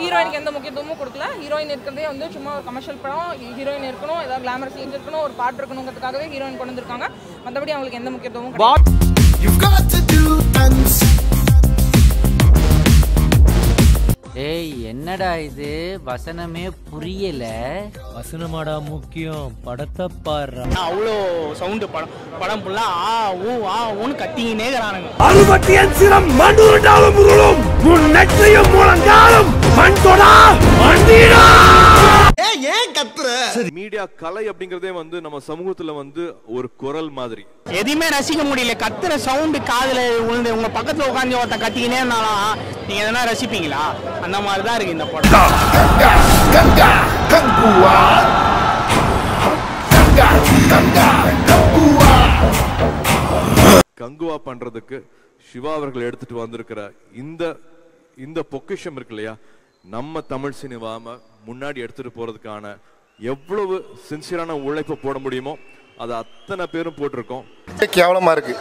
ஹீரோயினுக்கு எந்த முக்கியத்துவமும் கொடுக்கல. ஹீரோயின் இருக்கிறதே வந்து சும்மா ஒரு கமர்ஷியல் படம், ஹீரோயின் இருக்கணும், ஏதாவது கிளாமர் சீன்ஸ் இருக்கணும், ஒரு பாட்டு இருக்கணுங்கிறதுக்காகவே ஹீரோயின் கொண்டு வந்திருக்காங்க. மற்றபடி அவங்களுக்கு எந்த முக்கியத்துவமும் ஏய் என்னடா இது வசனமே புரியல. வசனமாடா முக்கியம், படத்தை பாரு. அவ்வளோ சவுண்டு படம் ஃபுல்லா ஆ ஊ ஆ ஊன்னு கத்தினேங்கறானுங்க. அறுபத்தியன் சிரம் மண்டுருண்டாலும் முருளும் உன் நெற்றியும் முழங்காலும் மண் தொடா மண்டீடா. ஏன் கத்துற? மீடியா கலை அப்படிங்கறதே வந்து நம்ம சமூகத்துல வந்து ஒரு குரல் மாதிரி. எதுவுமே ரசிக்க முடியல. கத்துற சவுண்டு காதுல விழுந்து உங்க பக்கத்துல உட்காந்து ஒருத்தன் கத்திக்கினே இருந்தாலும் நீங்க எதனா ரசிப்பீங்களா? அந்த மாதிரி தான் இருக்கு இந்த படம். கங்குவா பண்றதுக்கு சிவா அவர்கள் எடுத்துட்டு வந்திருக்கிற இந்த பொக்கிஷம் இருக்கு இல்லையா, நம்ம தமிழ் சினிமாவை முன்னாடி எடுத்துட்டு போறதுக்கான எவ்வளவு சின்சியரான உழைப்பு போட முடியுமோ அது அத்தனை பேரும் போட்டிருக்கோம். கேவலமா இருக்கு.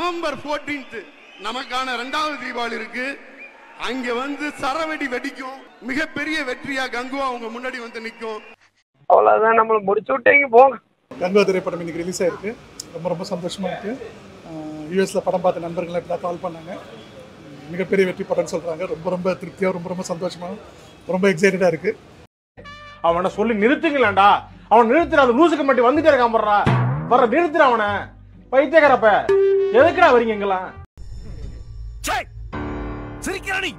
நவம்பர் 14 நமக்கான 2வது தீபாவளி இருக்கு. அங்க வந்து சரவெடி வெடிக்கும். மிகப்பெரிய வெற்றியா கங்குவா அவங்க முன்னாடி வந்து நிற்கும். அவ்வளவுதான், நம்மள முடிச்சு விட்டீங்க போங்க. கங்குவா திரைப்படம் இன்னைக்கு ரிலீஸ் ஆயிருக்கு. ரொம்ப ரொம்ப சந்தோஷமா இருக்கு. யூஎஸ்ல படம் பார்த்த நண்பர்கள் இப்படி கால் பண்ணாங்க. மிகப்பெரிய வெற்றி படம்னு சொல்றாங்க. ரொம்ப ரொம்ப திருப்தியா, ரொம்ப ரொம்ப சந்தோஷமா, ரொம்ப எக்ஸைட்டடா இருக்கு. அவனை சொல்லி நிறுத்துங்களேன்டா. அவன் நிறுத்துற அந்த லூசுக்கு மட்டும் வந்துட்டே இருக்கான். வர நிறுத்துற அவனை. பைத்தியக்காரப்ப எதுக்குடா வரீங்க எங்கெல்லாம்? சிரிக்கிறானி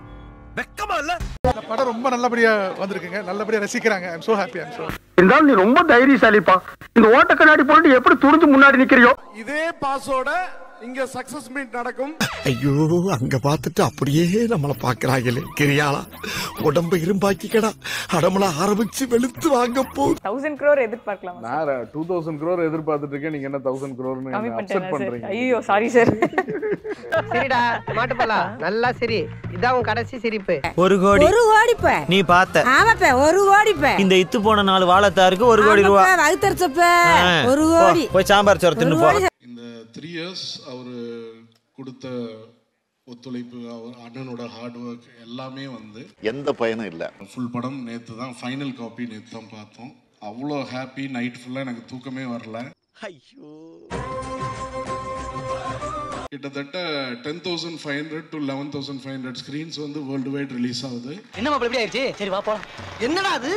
வெக்கமா இல்ல? இந்த படம் ரொம்ப நல்லபடியா வந்திருக்குங்க. நல்லபடியா ரசிக்கிறாங்க. I am so happy. I am so. இருந்தாலும் நீ ரொம்ப தைரியசாலிப்பா. இந்த ஓட்ட கண்ணாடி போட்டு எப்படி துணிஞ்சு முன்னாடி நிக்கிறியோ? இதே பாஸோட இங்க சக்சஸ் மீட் நடக்கும். ஐயோ, அங்க பார்த்துட்டு அப்படியே நம்மள பாக்குறாங்களே. கிரியாளா உடம்பு இரும்பாக்கிக்கடா. அடமல ஆரம்பிச்சு வெளுத்து வாங்க போ. 1000 crore எதிர்பார்க்கலாம். நான் 2000 crore எதிர்பார்த்துட்டு இருக்கேன். நீங்க என்ன 1000 crore அப்செட் பண்றீங்க? ஐயோ சாரி சார். சரிடா மாட்டுப்பலா, நல்லா சரி. இதான் உன் கடைசி சிரிப்பு. 1 கோடி. 1 கோடி பே நீ பார்த்த? ஆமாப்பே 1 கோடி பே. இந்த இத்து போன 4 வாழைத்தாருக்கு 1 கோடி ரூபாய். வகுத்தறச்சப்பே 1 கோடி. போய் சாம்பார் சோறு தின்னு போ. இந்த 3 years அவர் கொடுத்த ஒத்துழைப்பு, அவர் அண்ணனோட ஹார்ட் ஒர்க் எல்லாமே வந்து எந்த பயனும் இல்ல. ஃபுல் படம் நேற்று தான் ஃபைனல் காப்பி நேற்று தான் பார்த்தோம். அவ்வளோ ஹாப்பி. நைட் ஃபுல்லாக எனக்கு தூக்கமே வரல. ஐயோ, கிட்டத்தட்ட 10,500 to 11,500 ஸ்கிரீன்ஸ் வந்து வேர்ல்டு வைட் ரிலீஸ் ஆகுது. என்ன மாப்பிள்ள எப்படி ஆயிடுச்சு? சரி வா போலாம். என்னடா அது?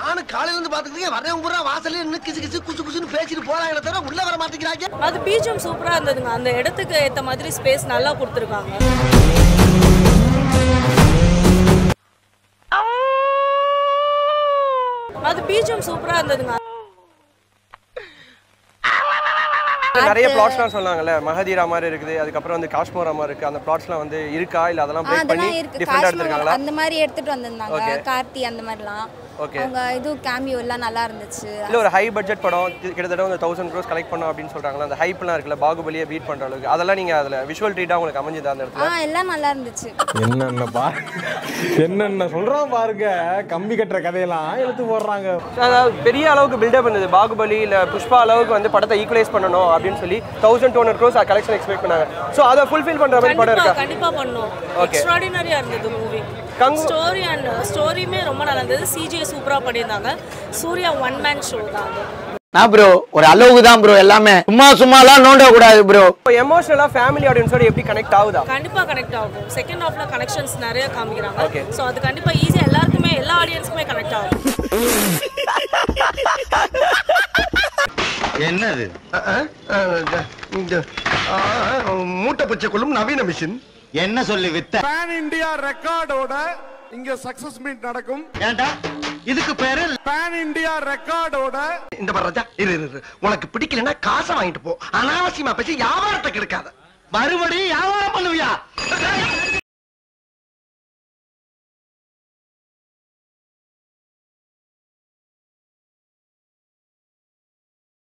நானும் காலையில இருந்து பாத்துக்கிட்டே வரேன். பூரா வாசல்ல நின்னு கிசு கிசு குசு குசுன்னு பேசிட்டு போறாங்களே தவிர உள்ள வர மாட்டேங்கிறாங்க. அது பீஜம் சூப்பரா இருந்ததுங்க. அந்த இடத்துக்கு ஏத்த மாதிரி ஸ்பேஸ் நல்லா கொடுத்துருக்காங்க. அது பீஜம் சூப்பரா இருந்ததுங்க. நிறைய பிளாட்ஸ்லாம் சொன்னாங்கல்ல, மஹதீரா மாதிரி இருக்குது, அதுக்கப்புறம் வந்து காஷ்மோரா மாதிரி இருக்கு. அந்த பிளாட்ஸ்லாம் வந்து இருக்கா இல்ல அதெல்லாம் பிரேக் பண்ணி டிஃபரண்டா எடுத்துருக்காங்களா? அந்த மாதிரி எடுத்துட்டு வந்திருந்தாங்க. கார்த்தி அந்த மாதிரிலாம் அவங்க இது கேமியோ எல்லாம் நல்லா இருந்துச்சு. இல்ல ஒரு ஹை பட்ஜெட் படம் கிட்டத்தட்ட வந்து 1000 crores கலெக்ட் பண்ணோம் அப்படின்னு சொல்றாங்களா? அந்த ஹைப்லாம் இருக்குல்ல, பாகுபலியை பீட் பண்ற அளவுக்கு அதெல்லாம் நீங்க அதுல விஷுவல் ட்ரீட்டா உங்களுக்கு அமைஞ்சதா அந்த இடத்துல? எல்லாம் நல்லா இருந்துச்சு. என்னென்ன சொல்றோம் பாருங்க. கம்பி கட்டுற கதையெல்லாம் எடுத்து போடுறாங்க. அதாவது பெரிய அளவுக்கு பில்டப் இருந்தது. பாகுபலி இல்ல புஷ்பா அளவுக்கு வந்து படத்தை ஈக்குவலைஸ் பண்ணணும் அப்படின்னு சொல்லி 1200 crores கலெக்ஷன் எக்ஸ்பெக்ட் பண்ணாங்க. சோ அதை ஃபுல்ஃபில் பண்ற மாதிரி படம் இருக்கா? கண்டிப்பா பண்ணோம். எக்ஸ்ட்ராடினரியா இருந்தது மூவி. ஸ்டோரி அண்ட் ஸ்டோரியுமே ரொம்ப நல்லா இருந்தது. சிஜி சூப்பரா பண்ணியிருந்தாங்க. சூர்யா ஒன் மேன் ஷோ தான். நான் ப்ரோ ஒரு அளவுக்கு தான் ப்ரோ. எல்லாமே சும்மாலாம் நோண்ட கூடாது ப்ரோ. எமோஷனலா ஃபேமிலி ஆடியன்ஸோட எப்படி கனெக்ட் ஆகுதா? கண்டிப்பா கனெக்ட் ஆகும். செகண்ட் ஹாஃப்ல கனெக்ஷன்ஸ் நிறைய காமிக்கிறாங்க. சோ அது கண்டிப்பா ஈஸியா எல்லாருக்குமே, எல்லா ஆடியன்ஸ்க்குமே கனெக்ட் ஆகும். என்னது? மூட்டை பச்சை கொள்ளும் நவீன மிஷின். என்ன சொல்லி வித்த? பேன் இந்தியா ரெக்கார்டோட இங்க சக்சஸ் மீட் நடக்கும். ஏண்டா இதுக்கு பேரு பேன் இந்தியா ரெக்கார்டோட. இந்த பரஜா இரு, உனக்கு பிடிக்கலன்னா காசை வாங்கிட்டு போ. அனாவசியமா பேசி வியாபாரத்தை கெடுக்காத. மறுபடியும் வியாபாரம் பண்ணுவியா?